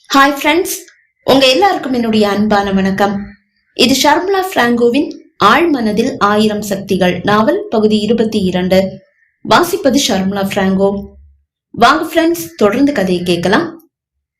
Hi friends, உங்க எல்லாருக்கும் என்னுடைய அன்பான வணக்கம். இது ஷர்மிளா பிராங்கோவின் ஆழ்மனதில் 1000 சக்திகள் நாவல் பகுதி 22. வாசிப்பது ஷர்மிளா பிராங்கோ. வாங்க ஃப்ரெண்ட்ஸ், தொடர்ந்து கதையை கேட்கலாம்.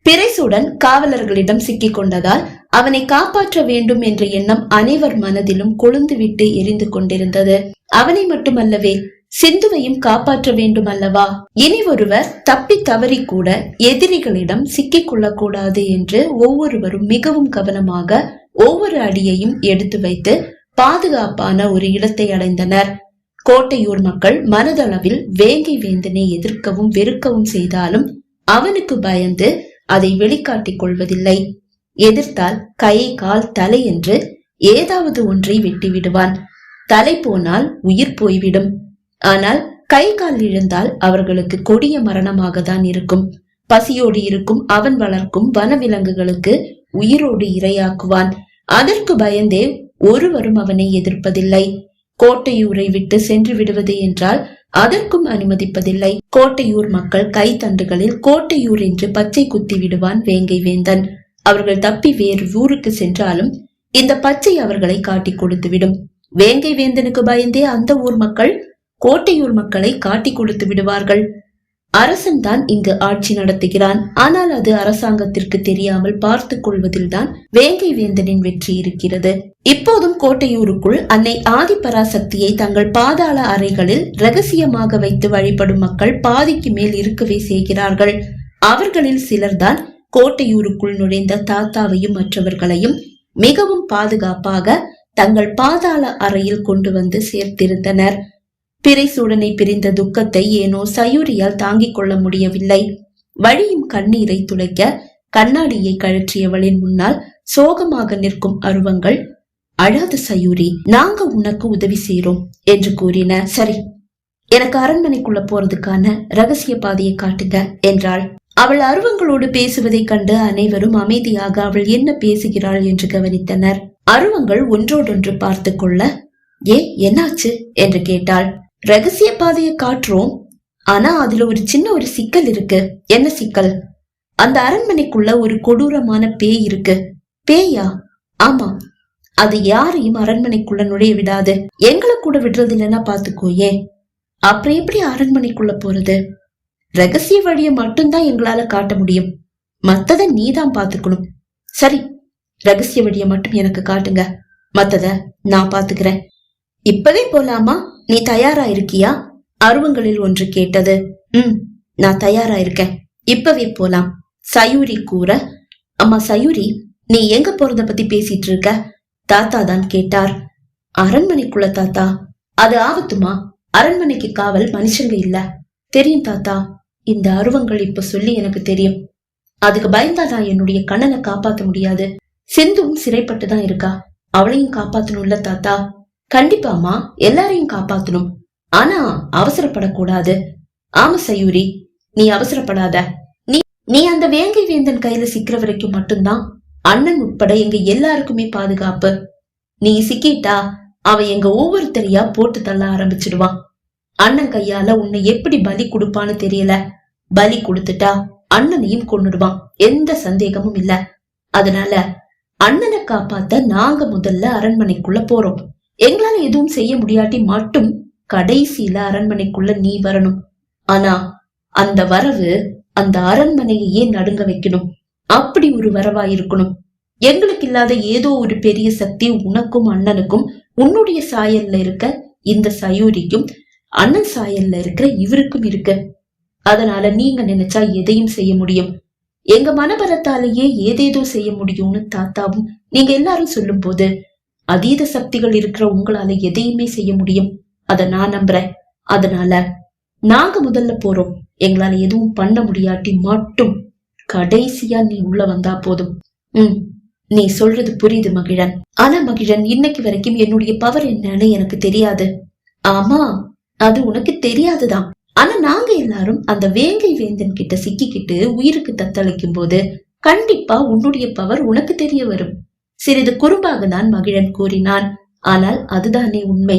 பிறைசூடன் காவலர்களிடம் சிக்கிக் கொண்டதால் அவனை காப்பாற்ற வேண்டும் என்ற எண்ணம் அனைவர் மனதிலும் கொழுந்துவிட்டு எரிந்து கொண்டிருந்தது. அவனை மட்டுமல்லவே, சிந்துவையும் காப்பாற்ற வேண்டும் அல்லவா? இனி ஒருவர் தப்பி தவறி கூட எதிரிகளிடம் சிக்கிக் கொள்ளக்கூடாது என்று ஒவ்வொருவரும் மிகவும் கவனமாக ஒவ்வொரு அடியையும் எடுத்து வைத்து பாதுகாப்பான ஒரு இடத்தை அடைந்தனர். கோட்டையூர் மக்கள் மனதளவில் வேங்கை வேந்தனை எதிர்க்கவும் வெறுக்கவும் செய்தாலும் அவனுக்கு பயந்து அதை வெளிக்காட்டிக் கொள்வதில்லை. எதிர்த்தால் கை கால் தலை என்று ஏதாவது ஒன்றை வெட்டி விடுவான். தலை போனால் உயிர் போய்விடும். ஆனால் கை கால் இழந்தால் அவர்களுக்கு கொடிய மரணமாக தான் இருக்கும். பசியோடு இருக்கும் அவன் வளர்க்கும் வனவிலங்குகளுக்கு உயிரோடு இரையாக்குவான். அதற்கு பயந்தே ஒருவரும் அவனை எதிர்ப்பதில்லை. கோட்டையூரை விட்டு சென்று விடுவது என்றால் அதற்கும் அனுமதிப்பதில்லை. கோட்டையூர் மக்கள் கைத்தண்டுகளில் கோட்டையூர் என்று பச்சை குத்தி விடுவான் வேங்கை வேந்தன். அவர்கள் தப்பி வேறு ஊருக்கு சென்றாலும் இந்த பச்சை அவர்களை காட்டி கொடுத்து விடும். வேங்கை வேந்தனுக்கு பயந்தே அந்த ஊர் மக்கள் கோட்டையூர் மக்களை காட்டி கொடுத்து விடுவார்கள். அரசன் தான் இங்கு ஆட்சி நடத்துகிறான். ஆனால் அது அரசாங்கத்திற்கு தெரியாமல் பார்த்து கொள்வதில் தான் வேங்கை வேந்தனின் வெற்றி இருக்கிறது. இப்போதும் கோட்டையூருக்குள் அன்னை ஆதிபராசக்தியை தங்கள் பாதாள அறைகளில் ரகசியமாக வைத்து வழிபடும் மக்கள் பாதிக்கு மேல் இருக்கவே செய்கிறார்கள். அவர்களில் சிலர்தான் கோட்டையூருக்குள் நுழைந்த தாத்தாவையும் மற்றவர்களையும் மிகவும் பாதுகாப்பாக தங்கள் பாதாள அறையில் கொண்டு வந்து சேர்த்திருந்தனர். பிறைசூடனை பிரிந்த துக்கத்தை ஏனோ சயூரியால் தாங்கிக் கொள்ள முடியவில்லை. வழியும் கண்ணீரை துளைக்க கண்ணாடியை கழற்றியவளின் முன்னால் சோகமாக நிற்கும் அருவங்கள், அழாத சயூரி, நாங்க உனக்கு உதவி செய்யறோம் என்று கூறின. சரி, எனக்கு அரண்மனைக்குள்ள போறதுக்கான ரகசிய பாதையை காட்டுங்க என்றாள். அவள் அருவங்களோடு பேசுவதை கண்டு அனைவரும் அமைதியாக அவள் என்ன பேசுகிறாள் என்று கவனித்தனர். அருவங்கள் ஒன்றோடொன்று பார்த்து கொள்ள, என்னாச்சு என்று கேட்டாள். ரகசிய பாதையை காட்டுறோம், ஆனா அதுல ஒரு சின்ன சிக்கல் இருக்கு. என்ன சிக்கல்? அந்த அரண்மனைக்குள்ள ஒரு கொடூரமான பேய் இருக்கு. பேயா? ஆமா, அது யாரையும் அரண்மனைக்குள்ள நுழைய விடாது. எங்களை கூட விடுறது இல்லைன்னா பாத்துக்கோயே. அப்புறம் எப்படி அரண்மனைக்குள்ள போறது? ரகசிய வழியை மட்டும்தான் எங்களால காட்ட முடியும். மத்தத நீதான் பாத்துக்கணும். சரி, ரகசிய வழியை மட்டும் எனக்கு காட்டுங்க, மத்தத நான் பாத்துக்கிறேன். இப்பவே போலாமா? நீ தயாரா இருக்கியா? அருவங்களில் ஒன்று கேட்டது. நான் தயாரா இருக்கேன், இப்பவே போலாம் சயூரி கூற. அம்மா சயூரி, நீ எங்க போறத பத்தி பேசிட்டு இருக்க? தாத்தா தான் கேட்டார். அரண்மனைக்குள்ள தாத்தா? அது ஆபத்துமா? அரண்மனைக்கு காவல் மனுஷங்க இல்ல. தெரியும் தாத்தா, இந்த அருவங்கள் இப்ப சொல்லி எனக்கு தெரியும். அதுக்கு பயந்தாதான் என்னுடைய கண்ணனை காப்பாத்த முடியாது. சிந்துவும் சிறைப்பட்டுதான் இருக்கா, அவளையும் காப்பாத்தணும்ல தாத்தா. கண்டிப்பாமா, எல்லாரையும் காப்பாத்தணும், ஆனா அவசரப்படக்கூடாது. ஆமா சயூரி, நீ அவசரப்படாத. நீ அந்த வேங்கை வேந்தன் கையில சிக்கிற வரைக்கும் மட்டும்தான் அண்ணன் உட்பட எங்க எல்லாருக்குமே பாதுகாப்பு. நீ சிக்கிட்டா அவன் எங்க ஒவ்வொருத்தரையா போட்டு தள்ள ஆரம்பிச்சிடுவான். அண்ணன் கையால உன்னை எப்படி பலி கொடுப்பான்னு தெரியல. பலி கொடுத்துட்டா அண்ணனையும் கொன்னுடுவான், எந்த சந்தேகமும் இல்ல. அதனால அண்ணனை காப்பாத்த நாங்க முதல்ல அரண்மனைக்குள்ள போறோம். எங்களால எதுவும் செய்ய முடியாட்டி மட்டும் கடைசியில அரண்மனைக்குள்ள நீ வரணும். ஆனா அந்த வரவு அந்த அரண்மனையே நடுங்க வைக்கணும். அப்படி ஒரு வரவா இருக்கணும். எங்களுக்கு இல்லாத ஏதோ ஒரு பெரிய சக்தி உனக்கும் அண்ணனுக்கும், உன்னுடைய சாயல்ல இருக்க இந்த சயூரிக்கும், அண்ணன் சாயல்ல இருக்கிற இவருக்கும் இருக்கு. அதனால நீங்க நினைச்சா எதையும் செய்ய முடியும். எங்க மனபலத்தாலேயே ஏதேதோ செய்ய முடியும்னு தாத்தாவும் நீங்க எல்லாரும் சொல்லும் போது, அதீத சக்திகள் இருக்கிற உங்களால எதையுமே செய்ய முடியும். அத நான் நம்புறேன். அதனால நாங்க முதல்ல போறோம். எங்களால எதுவும் பண்ண முடியாட்டி மட்டும் கடைசியா நீ உள்ள வந்தா போதும். நீ சொல்றது புரியுது மகிழன். ஆனா மகிழன், இன்னைக்கு வரைக்கும் என்னுடைய பவர் என்னன்னு எனக்கு தெரியாது. ஆமா, அது உனக்கு தெரியாதுதான். ஆனா நாங்க எல்லாரும் அந்த வேங்கை வேந்தன் கிட்ட சிக்கிக்கிட்டு உயிருக்கு தத்தளிக்கும் போது கண்டிப்பா உன்னுடைய பவர் உனக்கு தெரிய வரும். சிறிது குறும்பாக தான் மகிழன் கூறினான். ஆனால் அதுதானே உண்மை.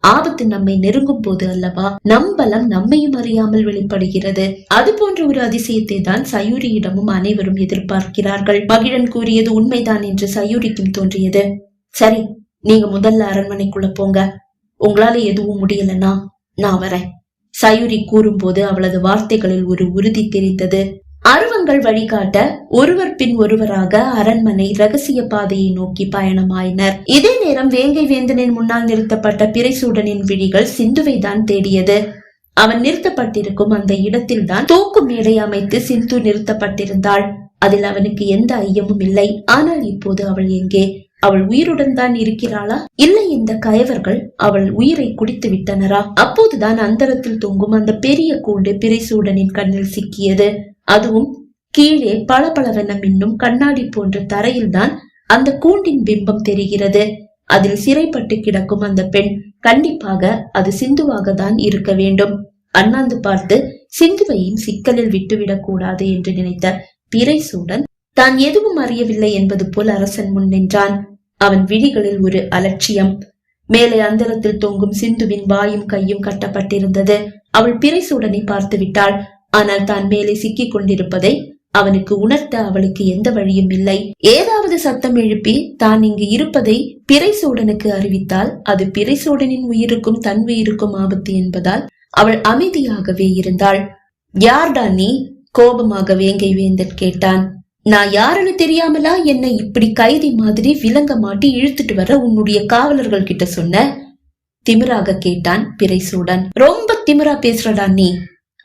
ஆபத்து நம்மை நெருங்கும் போது அல்லவா நம் பலம் நம்மையும் அறியாமல் வெளிப்படுகிறது. அது போன்ற ஒரு அதிசயத்தை தான் சயூரியிடமும் அனைவரும் எதிர்பார்க்கிறார்கள். மகிழன் கூறியது உண்மைதான் என்று சயூரிக்கும் தோன்றியது. சரி, நீங்க முதல்ல அரண்மனைக்குள்ள போங்க. உங்களால எதுவும் முடியலன்னா நான் வரேன். சயூரி கூறும்போது அவளது வார்த்தைகளில் ஒரு உறுதி தெரிந்தது. அருவங்கள் வழிகாட்ட ஒருவர் பின் ஒருவராக அரண்மனை ரகசிய பாதையை நோக்கி பயணமாயினர். இதே நேரம் வேங்கை வேந்தனின் முன்னால் நிறுத்தப்பட்ட பிறைசூடனின் விழிகள் சிந்துவை தான் தேடியது. அவன் நிறுத்தப்பட்டிருக்கும் அந்த இடத்தில் தான் தூக்கு மேடை அமைத்து சிந்து நிறுத்தப்பட்டிருந்தாள். அதில் அவனுக்கு எந்த ஐயமும் இல்லை. ஆனால் இப்போது அவள் எங்கே? அவள் உயிருடன் தான் இருக்கிறாளா, இல்லை இந்த கயவர்கள் அவள் உயிரை குடித்து விட்டனரா? அப்போதுதான் அந்தரத்தில் தொங்கும் அந்த பெரிய கூண்டு பிறைசூடனின் கண்ணில் சிக்கியது. அதுவும் கீழே பளபளவென மின்னும் கண்ணாடி போன்ற தரையில் தான் அந்த கூண்டின் பிம்பம் தெரிகிறது. அதில் சிறைப்பட்டு கிடக்கும் அந்த பெண் கண்டிப்பாக அது சிந்துவாக தான் இருக்க வேண்டும். அண்ணாந்து பார்த்து சிந்துவையும் சிக்கலில் விட்டுவிடக் கூடாது என்று நினைத்த பிறைசூடன் தான் எதுவும் அறியவில்லை என்பது போல் அரசன் முன் நின்றான். அவன் விழிகளில் ஒரு அலட்சியம். மேலே அந்தரத்தில் தொங்கும் சிந்துவின் வாயும் கையும் கட்டப்பட்டிருந்தது. அவள் பிறைசூடனை பார்த்து விட்டாள். ஆனால் தான் மேலே சிக்கிக் கொண்டிருப்பதை அவனுக்கு உணர்த்த அவளுக்கு எந்த வழியும் இல்லை. ஏதாவது சத்தம் எழுப்பி தான் இங்கு இருப்பதை பிறைசூடனுக்கு அறிவித்தால் அது பிறைசூடனின் உயிருக்கும் தன் உயிருக்கும் ஆபத்து என்பதால் அவள் அமைதியாகவே இருந்தாள். யார்டா நீ? கோபமாக வேங்கை வேந்தன் கேட்டான். நான் யாருன்னு தெரியாமலா என்னை இப்படி கைதி மாதிரி விலங்க மாட்டி இழுத்துட்டு வர உன்னுடைய காவலர்கள் கிட்ட சொன்ன? திமிராக கேட்டான் பிறைசூடன். ரொம்ப திமிரா பேசுறடா நீ.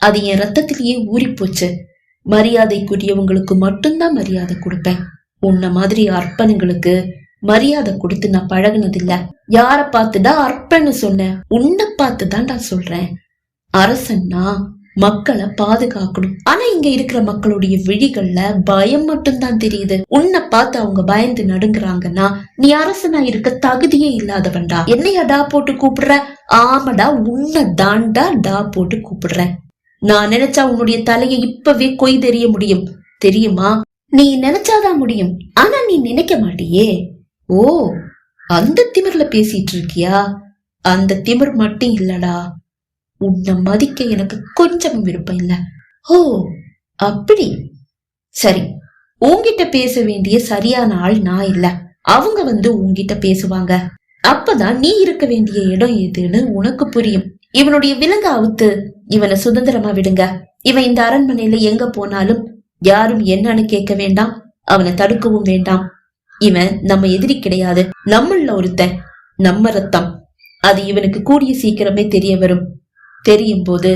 அது என் ரத்தத்திலேயே ஊறி போச்சு. மரியாதைக்குரியவங்களுக்கு மட்டும்தான் மரியாதை கொடுப்பேன். உன்ன மாதிரி அர்ப்பனுங்களுக்கு மரியாதை கொடுத்து நான் பழகுனதில்ல. யார பார்த்துதான் அர்ப்பன்னு சொன்ன? உன்னை பார்த்துதான்டா சொல்றேன். அரசன்னா மக்களை பாதுகாக்கணும். ஆனா இங்க இருக்கிற மக்களுடைய விழிகள்ல பயம் மட்டும்தான் தெரியுது. உன்னை பார்த்து அவங்க பயந்து நடுங்குறாங்கன்னா நீ அரசனா இருக்க தகுதியே இல்லாதவன்டா. என்னையா டா போட்டு கூப்பிடுற? ஆமாடா, உன்னை தாண்டா டா போட்டு கூப்பிடுறேன். நான் நினைச்சா உன்னுடைய தலையை இப்பவே கொய் தெரிய முடியும், தெரியுமா? நீ நினைச்சாதான் முடியும், ஆனா நீ நினைக்க மாட்டியே. ஓ, அந்த திமிர்ல பேசிட்டு இருக்கியா? அந்த திமிர் மட்டும் இல்லடா, உன்னை மதிக்க எனக்கு கொஞ்சமும் விருப்பம் இல்ல. ஓ அப்படி? சரி, உன்கிட்ட பேச வேண்டிய சரியான ஆள் நான் இல்ல. அவங்க வந்து உன்கிட்ட பேசுவாங்க. அப்பதான் நீ இருக்க வேண்டிய இடம் எதுன்னு உனக்கு புரியும். இவனுடைய விலங்க அவுத்து இவனை சுதந்திரமா விடுங்க. இவன் இந்த அரண்மனையில எங்க போனாலும் யாரும் என்னன்னு கேட்க வேண்டாம், அவனை தடுக்கவும் வேண்டாம். இவன் நம்ம எதிரி கிடையாது, நம்மள ஒருத்தன், நம்ம ரத்தம். அது இவனுக்கு கூடிய சீக்கிரமே தெரிய வரும். தெரியும் போது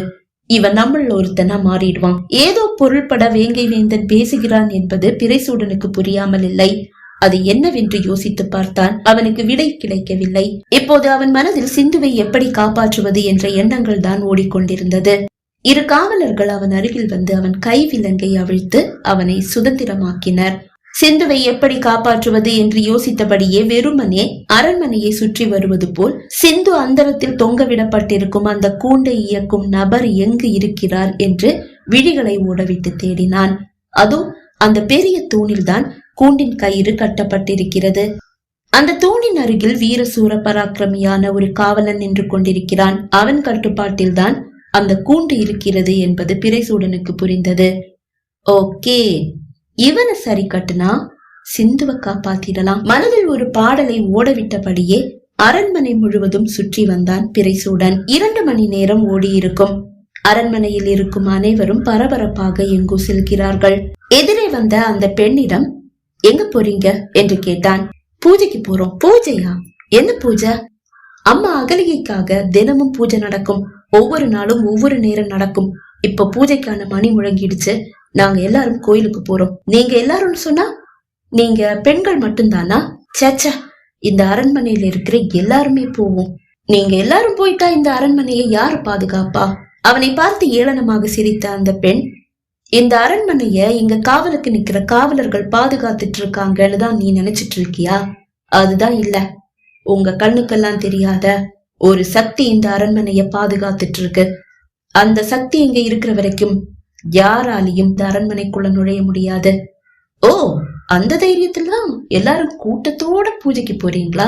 இவன் நம்மள ஒருத்தனா மாறிடுவான். ஏதோ பொருள்பட வேங்கை வேந்தன் பேசுகிறான் என்பது பிறைசூடனுக்கு புரியாமல் இல்லை. அது என்னவென்று யோசித்து பார்த்தான். அவனுக்கு விடை கிடைக்கவில்லை. இப்போது அவன் மனதில் சிந்துவை எப்படி காப்பாற்றுவது என்ற எண்ணங்கள் தான் ஓடிக்கொண்டிருந்தது. இரு காவலர்கள் அவன் அருகில் வந்து அவன் கை விலங்கை அவிழ்த்து அவனை சுதந்திரமாக்கினர். சிந்துவை எப்படி காப்பாற்றுவது என்று யோசித்தபடியே வெறுமனே அரண்மனையை சுற்றி வருவது போல் சிந்து அந்தரத்தில் தொங்கவிடப்பட்டிருக்கும் அந்த கூண்டை இயக்கும் நபர் எங்கு இருக்கிறார் என்று விழிகளை ஓடவிட்டு தேடினான். அதோ அந்த பெரிய தூணில்தான் கூண்டின் கயிறு கட்டப்பட்டிருக்கிறது. அந்த தூணின் அருகில் வீர சூர பராக்கிரமியான ஒரு காவலன் நின்று கொண்டிருக்கிறான். அவன் கட்டுப்பாட்டில் தான் அந்த கூண்டு இருக்கிறது என்பது பிறைசூடனுக்கு புரிந்தது. ஓகே, இவனை சரி கட்டுனா சிந்துவை காப்பாத்திடலாம். மனதில் ஒரு பாடலை ஓடவிட்டபடியே அரண்மனை முழுவதும் சுற்றி வந்தான் பிறைசூடன். 2 மணி நேரம் ஓடியிருக்கும். அரண்மனையில் இருக்கும் அனைவரும் பரபரப்பாக எங்கோ செல்கிறார்கள். எதிரே வந்த அந்த பெண்ணிடம் எங்க போறீங்க என்று கேட்டான். பூஜைக்கு போறோம். பூஜையா? என்ன பூஜை? அம்மா அகலிகைக்காக தினமும் பூஜை நடக்கும். ஒவ்வொரு நாளும் ஒவ்வொரு நேரம் நடக்கும். இப்ப பூஜைக்கான மணி முழங்கிடுச்சு. நாங்க எல்லாரும் கோயிலுக்கு போறோம். நீங்க எல்லாரும் சொன்னா நீங்க பெண்கள் மட்டும்தானா? சேச்சா, இந்த அரண்மனையில இருக்கிற எல்லாருமே போவோம். நீங்க எல்லாரும் போயிட்டா இந்த அரண்மனையை யாரு பாதுகாப்பா? அவனை பார்த்து ஏளனமாக சிரித்த அந்த பெண், இந்த அரண்மனைய இங்க காவலுக்கு நிக்கிற காவலர்கள் பாதுகாத்துட்டு இருக்காங்கன்னு தான் நீ நினைச்சிட்டு இருக்கியா? அதுதான் இல்ல. உங்க கண்ணுக்கெல்லாம் தெரியாத ஒரு சக்தி இந்த அரண்மனைய பாதுகாத்துட்டு இருக்கு. அந்த சக்தி இங்க இருக்கிற வரைக்கும் யாராலையும் இந்த அரண்மனைக்குள்ள நுழைய முடியாது. ஓ, அந்த தைரியத்துல எல்லாரும் கூட்டத்தோட பூஜைக்கு போறீங்களா?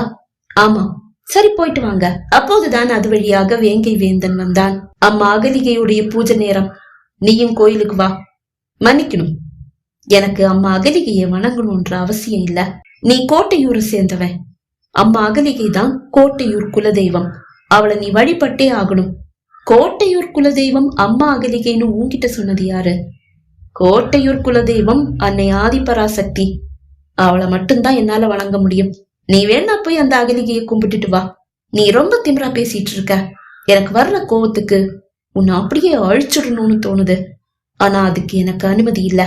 ஆமா, சரி போயிட்டு வாங்க. அப்போதுதான் அது வழியாக வேங்கை வேந்தன் வந்தான். அம்மா அகலிகையுடைய பூஜை நேரம், நீயும் கோயிலுக்கு வா. மன்னிக்கணும், எனக்கு அம்மா அகலிகையை வணங்கணும்ன்ற அவசியம் இல்ல. நீ கோட்டையூரை சேர்ந்தவன். அம்மா அகலிகை தான் கோட்டையூர் குலதெய்வம். அவளை நீ வழிபட்டே ஆகணும். கோட்டையூர் குலதெய்வம் அம்மா அகலிகைன்னு உன்கிட்ட சொன்னது யாரு? கோட்டையூர் குலதெய்வம் அன்னை ஆதிபராசக்தி. அவளை மட்டும்தான் என்னால வணங்க முடியும். நீ வேணா போய் அந்த அகலிகையை கும்பிட்டுட்டு வா. நீ ரொம்ப திமிரா பேசிட்டு இருக்க. எனக்கு வர்ற கோவத்துக்கு உன்னை அப்படியே அழிச்சிடணும்னு தோணுது. ஆனா அதுக்கு எனக்கு அனுமதி இல்ல.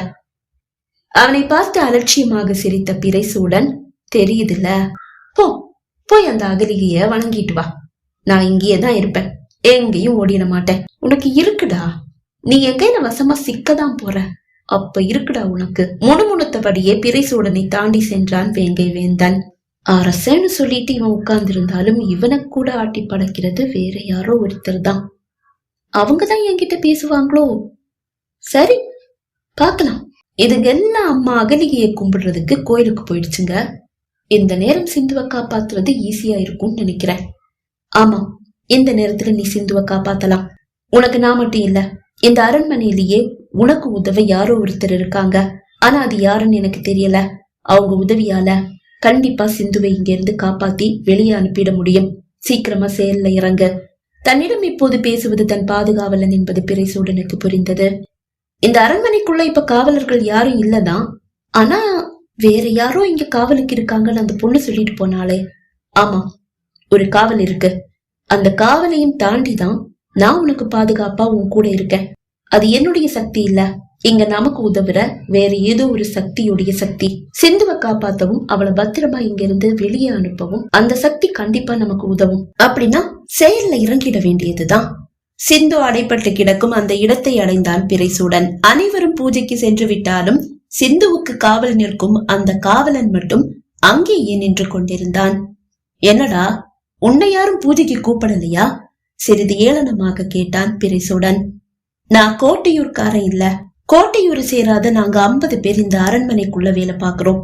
அவனை பார்த்து அலட்சியமாக சிரித்த பிறைசூடன், தெரியுதுல்ல, போ போய் அந்த அகலிகைய வணங்கிட்டு வா. நான் இங்கேயேதான் இருப்பேன், எங்கேயும் ஓடிட மாட்டேன். உனக்கு இருக்குடா, நீ என் கையில வசமா சிக்கதான் போற. அப்ப இருக்குடா உனக்கு. முணுமுணுத்தபடியே பிறைசூடனை தாண்டி சென்றான் வேங்கை வேந்தன். அரசன்னு சொல்லிட்டு இவன் உட்கார்ந்து இருந்தாலும் இவனை கூட ஆட்டி படைக்கிறது வேற யாரோ ஒருத்தர் தான். அவங்கதான் என்கிட்ட பேசுவாங்களோ? சரி, பாக்கலாம். இதுங்க எல்லாம் அம்மா அகலிகையை கும்பிடுறதுக்கு கோயிலுக்கு போயிடுச்சுங்க. இந்த நேரம் சிந்துவை காப்பாத்துறது ஈஸியா இருக்கும்னு நினைக்கிறேன். ஆமா, இந்த நேரத்துல நீ சிந்துவை காப்பாத்தலாம். உனக்கு நான் மட்டும் இல்ல, இந்த அரண்மனையிலேயே உனக்கு உதவ யாரோ ஒருத்தர் இருக்காங்க. ஆனா அது யாருன்னு எனக்கு தெரியல. அவங்க உதவியால கண்டிப்பா சிந்துவை இங்க இருந்து காப்பாத்தி வெளியே அனுப்பிட முடியும். சீக்கிரமா செயல்ல இறங்க. தன்னிடம் இப்போது பேசுவது தன் பாதுகாவலன் என்பது பிறைசூடனுக்கு புரிந்தது. இந்த அரண்மனைக்குள்ள இப்ப காவலர்கள் யாரும் இல்லதான். ஆனா வேற யாரோ இங்க காவலுக்கு இருக்காங்கன்னு அந்த பொண்ணு சொல்லிட்டு போனாலே. ஆமா, ஒரு காவல் இருக்கு. அந்த காவலையும் தாண்டிதான் நான் உனக்கு பாதுகாப்பா உன் கூட இருக்கேன். அது என்னுடைய சக்தி இல்ல, இங்க நமக்கு உதவுற வேற ஏதோ ஒரு சக்தியுடைய சக்தி. சிந்துவை காப்பாத்தவும் அவளை பத்திரமா இங்க இருந்து வெளியே அனுப்பவும் அந்த சக்தி கண்டிப்பா நமக்கு உதவும். அப்படின்னா செயல்ல இறங்கிட வேண்டியதுதான். சிந்து அடைப்பட்டு கிடக்கும் அந்த இடத்தை அடைந்தான் பிறைசூடன். அனைவரும் பூஜைக்கு சென்று விட்டாலும் சிந்துவுக்கு காவல் நிற்கும் அந்த காவலன் மட்டும் அங்கேயே நின்று கொண்டிருந்தான். என்னடா, உன்னை யாரும் பூஜைக்கு கூப்பிடலையா? சிறிது ஏளனமாக கேட்டான் பிறைசூடன். நான் கோட்டையூர்காரன் இல்ல. கோட்டையூர் சேராத நாங்க 50 பேர் இந்த அரண்மனைக்குள்ள வேலை பாக்குறோம்.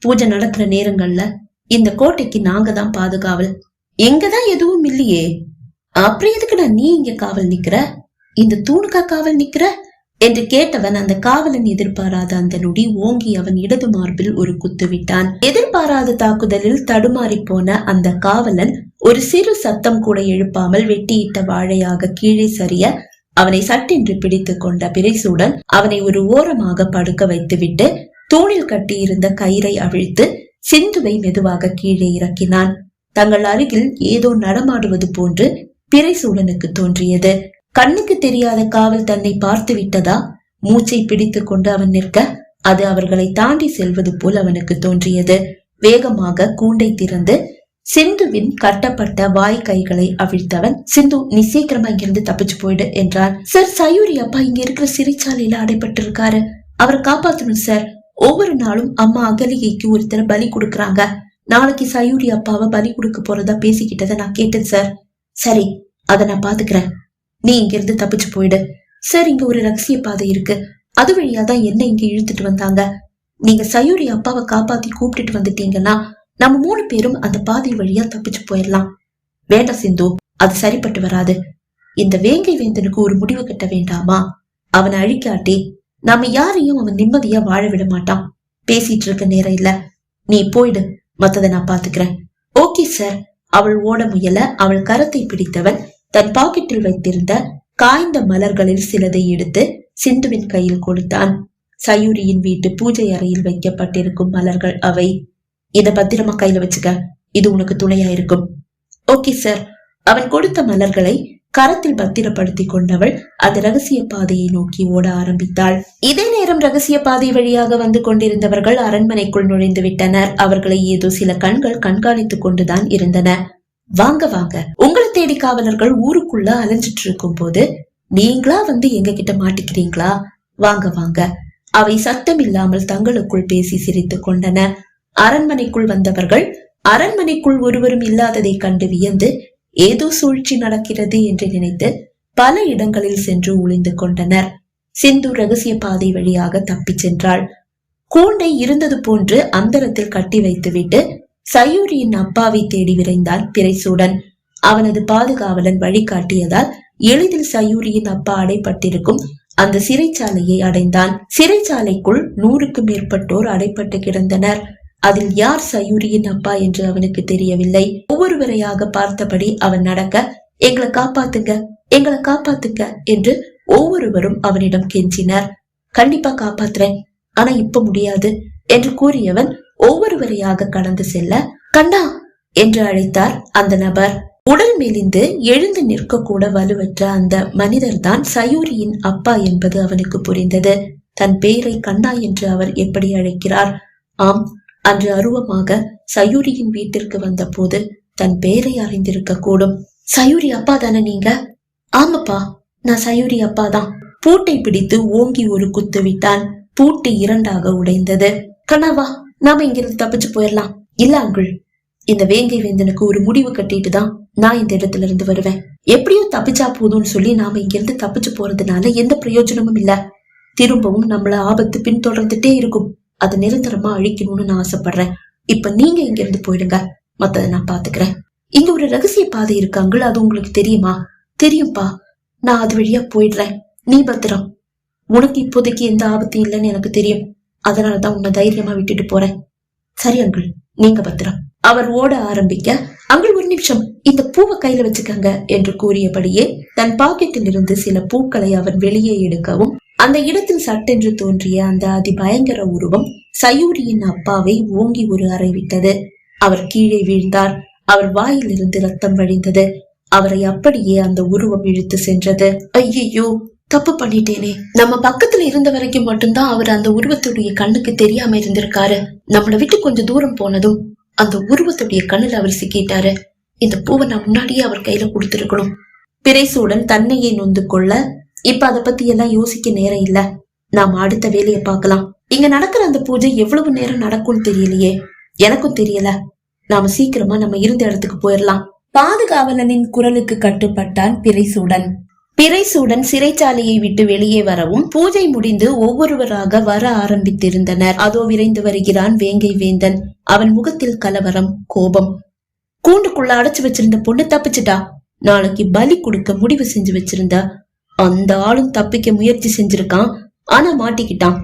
பூஜை நடக்கிற நேரங்கள்ல இந்த கோட்டைக்கு நாங்க தான் பாதுகாவல். எங்கதான் எதுவும் இல்லையே, அப்புறம் எதுக்குடா நீ இங்க காவல் நிக்கிற? இந்த தூணுக்கா காவல் நிக்கிற என்று கேட்டவன் அந்த காவலன் எதிர்பாராத அந்த நொடி ஓங்கி அவன் இடது மார்பில் ஒரு குத்து விட்டான். எதிர்பாராத தாக்குதலில் தடுமாறி போன அந்த காவலன் ஒரு சிறு சத்தம் கூட எழுப்பாமல் வெட்டியிட்ட வாழையாக கீழே சரிய அவனை சட்டென்று பிடித்து கொண்ட பிறைசூடன் அவனை ஒரு ஓரமாக படுக்க வைத்துவிட்டு தூணில் கட்டியிருந்த கயிறை அவிழ்த்து சிந்துவை மெதுவாக கீழே இறக்கினான். தங்கள் அருகில் ஏதோ நடமாடுவது போன்று பிறைசூடனுக்கு தோன்றியது. கண்ணுக்கு தெரியாத காவல் தன்னை பார்த்து விட்டதா? மூச்சை பிடித்து கொண்டு அவன் நிற்க அது அவர்களை தாண்டி செல்வது போல் அவனுக்கு தோன்றியது. வேகமாக கூண்டை திறந்து சிந்துவின் கட்டப்பட்ட வாய் கைகளை அவிழ்த்தவன், சிந்து, நீ சீக்கிரமா இங்கிருந்து தப்பிச்சு போயிடு என்றான். சார், சயூரி அப்பா இங்க இருக்கிற சிறைச்சாலையில அடைபட்டு இருக்காரு. அவரை காப்பாத்தணும் சார். ஒவ்வொரு நாளும் அம்மா அகலிகைக்கு ஒருத்தர பலி கொடுக்கறாங்க. நாளைக்கு சயூரி அப்பாவை பலி கொடுக்க போறதா பேசிக்கிட்டத நான் கேட்டேன் சார். சரி, அத நான் பாத்துக்கிறேன். நீ இங்கிருந்து தப்பிச்சு போயிடு சார். இங்க ஒரு ரகசிய பாதை இருக்கு. அது வழியாதான் என்ன இங்க இழுத்துட்டு வந்தாங்க. நீங்க சயூரி அப்பாவை காப்பாத்தி கூப்பிட்டுட்டு வந்துட்டீங்கன்னா நம்ம 3 பேரும் அந்த பாதை வழியா தப்பிச்சு போயிடலாம். வேண்டாம் சிந்து, அது சரிப்பட்டு வராது. இந்த வேங்கை வேந்தனுக்கு ஒரு முடிவு கட்ட வேண்டாமா? அவனை அழிக்காட்டி நாம யாரையும் அவன் நிம்மதியா வாழ விட மாட்டான். பேசிட்டு இருக்க நேரம் இல்ல, நீ போயிடு, மத்ததை நான் பாத்துக்கிறேன். Okay sir. அவள் ஓட முயல அவள் கரத்தை பிடித்தவன் தன் பாக்கெட்டில் வைத்திருந்த காய்ந்த மலர்களில் சிலதை எடுத்து சிந்துவின் கையில் கொடுத்தான். சயூரியின் வீட்டு பூஜை அறையில் வைக்கப்பட்டிருக்கும் மலர்கள் அவை. இத பத்திரமா கையில வச்சுக்க, இது உனக்கு துணையா இருக்கும். Okay sir. அவன் கொடுத்த மலர்களை கரத்தில் பத்திரப்படுத்தி கொண்டவள் அந்த ரகசிய பாதையை நோக்கி ஓட ஆரம்பித்தாள். இதே நேரம் ரகசிய பாதை வழியாக வந்து கொண்டிருந்தவர்கள் அரண்மனைக்குள் நுழைந்து விட்டனர். அவர்களை ஏதோ சில கண்கள் கண்காணித்துக் கொண்டுதான் இருந்தன. வாங்க வாங்க, உங்களை தேடி காவலர்கள் ஊருக்குள்ள அலைஞ்சிட்டு இருக்கும் போது நீங்களா வந்து எங்க கிட்ட மாட்டிக்கிறீங்களா? வாங்க வாங்க. அவை சத்தம் இல்லாமல் தங்களுக்குள் பேசி சிரித்துக் கொண்டன. அரண்மனைக்குள் வந்தவர்கள் அரண்மனைக்குள் ஒருவரும் இல்லாததை கண்டு வியந்து ஏதோ சூழ்ச்சி நடக்கிறது என்று நினைத்து பல இடங்களில் சென்று ஒளிந்து கொண்டனர். சிந்து ரகசிய பாதை வழியாக தப்பி சென்றாள். கூண்டை இருந்தது போன்று அந்தரத்தில் கட்டி வைத்துவிட்டு சயூரியின் அப்பாவை தேடி விரைந்தான் பிறைசூடன். அவனது பாதுகாவலன் வழிகாட்டியதால் எளிதில் சயூரியின் அப்பா அடைப்பட்டிருக்கும் அந்த சிறைச்சாலையை அடைந்தான். சிறைச்சாலைக்குள் 100க்கும் மேற்பட்டோர் அடைப்பட்டு கிடந்தனர். அதில் யார் சயூரியின் அப்பா என்று அவனுக்கு தெரியவில்லை. ஒவ்வொருவரையாக பார்த்தபடி அவன் நடக்க, எங்களை காப்பாத்துங்க, எங்களை காப்பாத்துங்க என்று ஒவ்வொருவரும் அவனிடம் கெஞ்சினர். கண்டிப்பா காப்பாத்துறேன், ஆனா இப்ப முடியாது என்று கூறியவன் ஒவ்வொருவரையாக கடந்து செல்ல, கண்ணா என்று அழைத்தார் அந்த நபர். உடல் மெலிந்து எழுந்து நிற்க கூட வலுவற்ற அந்த மனிதர் தான் சயூரியின் அப்பா என்பது அவனுக்கு புரிந்தது. தன் பெயரை கண்ணா என்று அவர் எப்படி அழைக்கிறார்? ஆம், அன்று அருவமாக சயூரியின் வீட்டிற்கு வந்த போது தன் பெயரை அறிந்திருக்க கூடும். சயூரி அப்பா தானே நீங்க? ஆமாப்பா, நான் சயூரி அப்பா தான். பூட்டை பிடித்து ஓங்கி ஒரு குத்து விட்டான். பூட்டு 2ஆக உடைந்தது. கண்ணாவா, நாம இங்கிருந்து தப்பிச்சு போயிடலாம். இல்ல அங்குள், இந்த வேங்கை வேந்தனுக்கு ஒரு முடிவு கட்டிட்டு தான் நான் இந்த இடத்துல இருந்து வருவேன். எப்படியோ தப்பிச்சா போதும்னு சொல்லி நாம இங்கிருந்து தப்பிச்சு போறதுனால எந்த பிரயோஜனமும் இல்ல. திரும்பவும் நம்மள ஆபத்து பின்தொடர்ந்துட்டே இருக்கும். அதை நிரந்தரமா அழிக்கணும்னு நான் ஆசைப்படுறேன். இப்ப நீங்க இங்க இருந்து போயிடுங்க, மத்ததை நான் பாத்துக்கிறேன். இங்க ஒரு ரகசிய பாதை இருக்காங்க, அது உங்களுக்கு தெரியுமா? தெரியும்பா, நான் அது வழியா போயிடுறேன். நீ பத்திரம். உனக்கு இப்போதைக்கு எந்த ஆபத்தும் இல்லைன்னு எனக்கு தெரியும். அதனாலதான் உன்னை தைரியமா விட்டுட்டு போறேன். சரி அங்குள், நீங்க பத்திரம். அவர் ஓட ஆரம்பிக்க, அங்குள் ஒரு நிமிஷம், இந்த பூவை கையில வச்சுக்கங்க என்று கூறியபடியே தன் பாக்கெட்டில் இருந்து சில பூக்களை அவர் வெளியே எடுக்கவும், அந்த இடத்தில் சட்டென்று தோன்றிய அந்த அதிபயங்கர உருவம் சயூரியின் அப்பாவை ஓங்கி ஒரு அறை விட்டது. அவர் கீழே வீழ்ந்தார். அவர் வாயில் இருந்து ரத்தம் வழிந்தது. அவரை அப்படியே அந்த உருவம் இழுத்து சென்றது. ஐயோ, தப்பு பண்ணிட்டேனே. நம்ம பக்கத்துல இருந்த வரைக்கும் மட்டும்தான் அவர் அந்த உருவத்துடைய கண்ணுக்கு தெரியாம இருந்திருக்காரு. நம்மளை விட்டு கொஞ்சம் தூரம் போனதும் அந்த உருவத்துடைய கண்ணுல அவர் சிக்கிட்டாரு. இந்த பூவை நான் முன்னாடியே அவர் கையில கொடுத்திருக்கணும். பிறைசூடன் தன்னையே நொந்து கொள்ள, இப்ப அதை பத்தி எல்லாம் யோசிக்க நேரம் இல்ல. நாம அடுத்த வேலையை பார்க்கலாம். இங்க நடக்கிற அந்த பூஜை எவ்வளவு நேரம் நடக்கும்னு தெரியலையே. எனக்கும் தெரியல. நாம சீக்கிரமா நம்ம இருந்த இடத்துக்கு போயிடலாம். பாதுகாவலனின் குரலுக்கு கட்டுப்பட்டான் பிறைசூடன். பிறைசூடன் சிறைச்சாலையை விட்டு வெளியே வரவும் பூஜை முடிந்து ஒவ்வொருவராக வர ஆரம்பித்திருந்தனர். அதோ விரைந்து வருகிறான் வேங்கை வேந்தன். அவன் முகத்தில் கலவரம், கோபம். கூண்டுக்குள்ள அடைச்சு வச்சிருந்த பொண்ணு தப்பிச்சுட்டா. நாளைக்கு பலி கொடுக்க முடிவு செஞ்சு வச்சிருந்தா. அந்த ஆளும் தப்பிக்க முயற்சி செஞ்சிருக்கான், ஆனா மாட்டிக்கிட்டான்.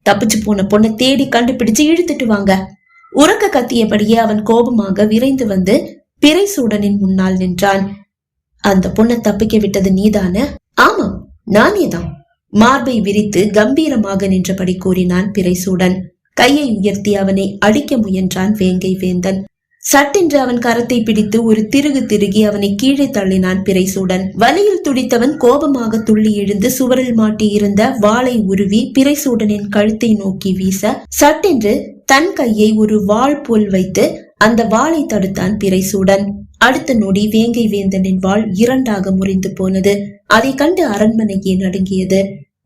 தப்பிச்சு போன பொண்ணை தேடி கண்டுபிடிச்சு இழுத்துட்டு வாங்க. உறக்க கத்தியபடியே அவன் கோபமாக விரைந்து வந்து பிறைசூடனின் முன்னால் நின்றான். அந்த பொண்ணை தப்பிக்க விட்டது நீதானே? ஆமாம், நானேதான். மார்பை விரித்து கம்பீரமாக நின்றபடி கூறினான் பிறைசூடன். கையை உயர்த்தி அவனை அடிக்க முயன்றான் வேங்கை வேந்தன். சட்டென்று அவன் கரத்தை பிடித்து ஒரு திருகு திருகி அவனை கீழே தள்ளினான் பிறைசூடன். வலியில் துடித்தவன் கோபமாக துள்ளி எழுந்து சுவரில் மாட்டி இருந்த வாளை உருவி பிறைசூடனின் கழுத்தை நோக்கி வீச, சட்டென்று தன் கையை ஒரு வாள் போல் வைத்து அந்த வாளை தடுத்தான் பிறைசூடன். அடுத்த நொடி வேங்கை வேந்தனின் வாள் 2ஆக முறிந்து போனது. அதை கண்டு அரண்மனையே நடுங்கியது.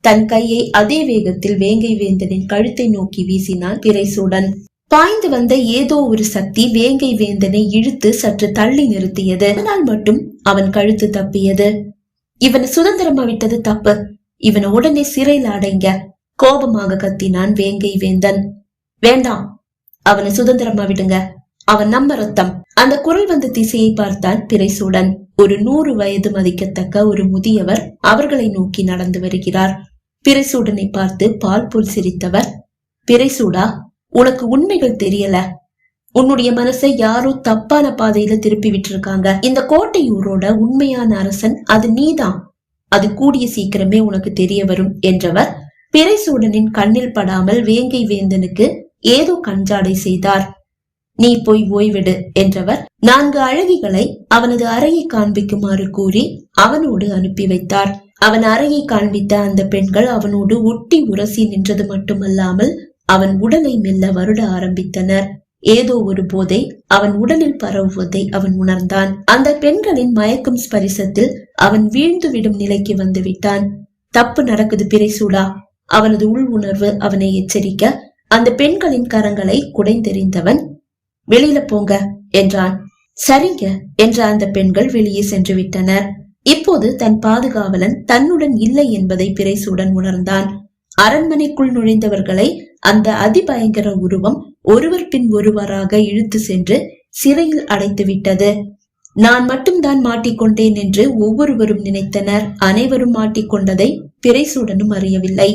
தன் கையை அதே வேகத்தில் வேங்கை வேந்தனின் கழுத்தை நோக்கி வீசினான் பிறைசூடன். பாய்ந்து வந்த ஏதோ ஒரு சக்தி வேங்கை வேந்தனை இழுத்து சற்று தள்ளி நிறுத்தியது. அதனால் மட்டும் அவன் கழுத்து தப்பியது. இவனை சுதந்திரமா விட்டது தப்பு. இவனை உடனே சிறையில் அடைங்க, கோபமாக கத்தினான் வேங்கை வேந்தன். வேண்டாம், அவனை சுதந்திரமா விடுங்க. அவன் நம்ம ரத்தம். அந்த குரல் வந்த திசையை பார்த்தான் பிறைசூடன். ஒரு 100 வயது மதிக்கத்தக்க ஒரு முதியவர் அவர்களை நோக்கி நடந்து வருகிறார். பிறைசூடனை பார்த்து பால் போல் சிரித்தவர், பிறைசூடா, உனக்கு உண்மைகள் தெரியல. உன்னுடைய மனசை யாரோ தப்பான பாதையில திருப்பி விட்டுருக்காங்க. இந்த கோட்டையூரோட உண்மையான அரசன் அது நீதான். அது கூடிய சீக்கிரமே உனக்கு தெரிய வரும் என்றவர் பிறைசூடனின் கண்ணில் படாமல் வேங்கை வேந்தனுக்கு ஏதோ கஞ்சாடை செய்தார். நீ போய் ஓய்விடு என்றவர் 4 அழகிகளை அவனது அறையை காண்பிக்குமாறு கூறி அவனோடு அனுப்பி வைத்தார். அவன் அறையை காண்பித்த அந்த பெண்கள் அவனோடு ஒட்டி உரசி நின்றது மட்டுமல்லாமல் அவன் உடலை மெல்ல வருட ஆரம்பித்தனர். ஏதோ ஒரு போதை அவன் உடலில் பரவுவதை அவன் உணர்ந்தான். அந்த பெண்களின் மயக்கும் ஸ்பரிசத்தில் அவன் வீழ்ந்து விடும் நிலைக்கு வந்து விட்டான். தப்பு நடக்குது பிறைசூடா. அவனது உள் உணர்வு அவனை எச்சரிக்க அந்த பெண்களின் கரங்களை குடைந்தெறிந்தவன், வெளியில போங்க என்றான். சரிங்க என்ற அந்த பெண்கள் வெளியே சென்று விட்டனர். இப்போது தன் பாதுகாவலன் தன்னுடன் இல்லை என்பதை பிறைசூடன் உணர்ந்தான். அரண்மனைக்குள் நுழைந்தவர்களை அந்த அதிபயங்கர உருவம் ஒருவர் பின் ஒருவராக இழுத்து சென்று சிறையில் அடைத்து விட்டது. நான் மட்டும்தான் மாட்டிக்கொண்டேன் என்று ஒவ்வொருவரும் நினைத்தனர். அனைவரும் மாட்டிக்கொண்டதை பிறைசூடனும் அறியவில்லை.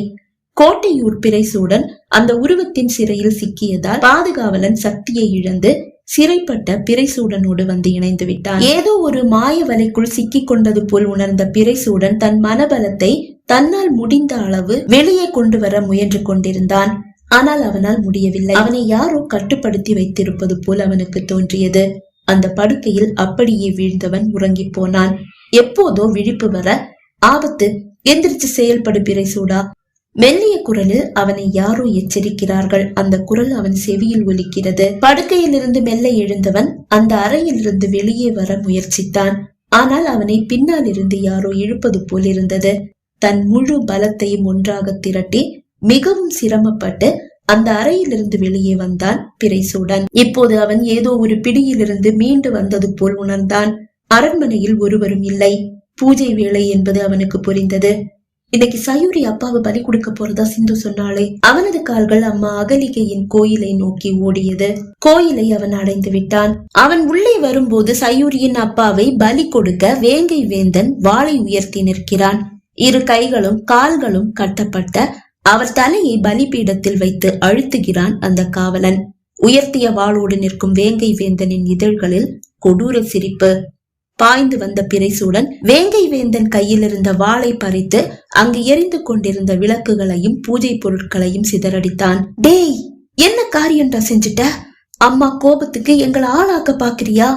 கோட்டையூர் பிறைசூடன் அந்த உருவத்தின் சிறையில் சிக்கியதால் பாதுகாவலன் சக்தியை இழந்து சிறைப்பட்ட பிறைசூடனோடு வந்து இணைந்து விட்டான். ஏதோ ஒரு மாய வலைக்குள் சிக்கிக் கொண்டது போல் உணர்ந்த பிறைசூடன் தன் மனபலத்தை தன்னால் முடிந்த அளவு வெளியே கொண்டு வர முயன்று கொண்டிருந்தான். ஆனால் அவனால் முடியவில்லை. அவனை யாரோ கட்டுப்படுத்தி வைத்திருப்பது போல் அவனுக்கு தோன்றியது. அந்த படுக்கையில் அப்படியே வீழ்ந்தவன் உறங்கி போனான். எப்போதோ விழிப்பு வர, ஆபத்து, எந்திரிச்சு செயல்படு பிறைசூடா. மெல்லிய குரலில் அவனை யாரோ எச்சரிக்கிறார்கள். அந்த குரல் அவன் செவியில் ஒலிக்கிறது. படுக்கையில் இருந்து மெல்ல எழுந்தவன் அந்த அறையில் இருந்து வெளியே வர முயற்சித்தான். ஆனால் அவனை பின்னால் இருந்து யாரோ இழுப்பது போல் இருந்தது. தன் முழு பலத்தையும் ஒன்றாக திரட்டி மிகவும் சிரமப்பட்டு அந்த அறையிலிருந்து வெளியே வந்தான் பிறைசூடன். இப்போது அவன் ஏதோ ஒரு பிடியிலிருந்து மீண்டு வந்தது போல் உணர்ந்தான். அரண்மனையில் ஒருவரும் இல்லை. பூஜை வேளை என்பது அவனுக்கு புரிந்தது. இன்னைக்கு சயூரி அப்பாவை பலி கொடுக்க போறதா சிந்து சொன்னாளே. அவனது கால்கள் அம்மா அகலிகையின் கோயிலை நோக்கி ஓடியது. கோயிலை அவன் அடைந்து விட்டான். அவன் உள்ளே வரும்போது சயூரியின் அப்பாவை பலி கொடுக்க வேங்கை வேந்தன் வாளை உயர்த்தி நிற்கிறான். இரு கைகளும் கால்களும் கட்டப்பட்ட அவர் தலையை பலிபீடத்தில் வைத்து அழுத்துகிறான் அந்த காவலன். உயர்த்திய வாளோடு நிற்கும் வேங்கை வேந்தனின் இதழ்களில் கொடூர சிரிப்பு. பாய்ந்து வந்த பிறைசூடன் வேங்கை வேந்தன் கையில் இருந்த வாளை பறித்து அங்கு எரிந்து கொண்டிருந்த விளக்குகளையும் பூஜை பொருட்களையும் சிதறடித்தான். டேய், என்ன காரியம்டா செஞ்சுட்ட? அம்மா கோபத்துக்கு எங்களை ஆளாக்க பாக்குறியா?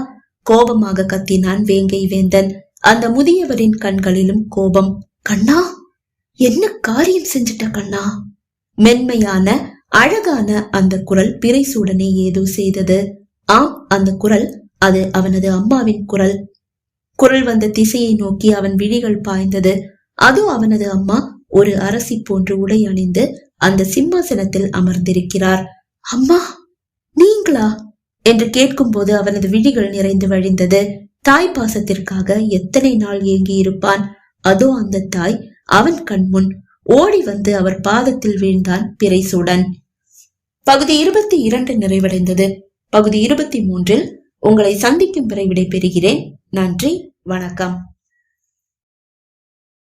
கோபமாக கத்தினான் வேங்கை வேந்தன். அந்த முதியவரின் கண்களிலும் கோபம். கண்ணா, என்ன காரியம் செஞ்சுட்ட கண்ணா? மென்மையான அழகான அந்த குரல் பிறைசூடனை ஏதோ செய்தது. ஆம், அந்த குரல், அது அவனது அம்மாவின் குரல். குரல் வந்த திசையை நோக்கி அவன் விழிகள் பாய்ந்தது. அதோ அவனது அம்மா ஒரு அரசி போன்று உடை அணிந்து அந்த சிம்மாசனத்தில் அமர்ந்திருக்கிறார். அம்மா, நீங்களா என்று கேட்கும் போது அவனது விழிகள் நிறைந்து வழிந்தது. தாய் பாசத்திற்காக எத்தனை நாள் ஏங்கி இருப்பான். அதோ அந்த தாய் அவன் கண்முன் ஓடி வந்து அவர் பாதத்தில் வீழ்ந்தான் பிறைசூடன். பகுதி 22 நிறைவடைந்தது. பகுதி 23 உங்களை சந்திக்கும் வரை விடை பெறுகிறேன். நன்றி, வணக்கம்.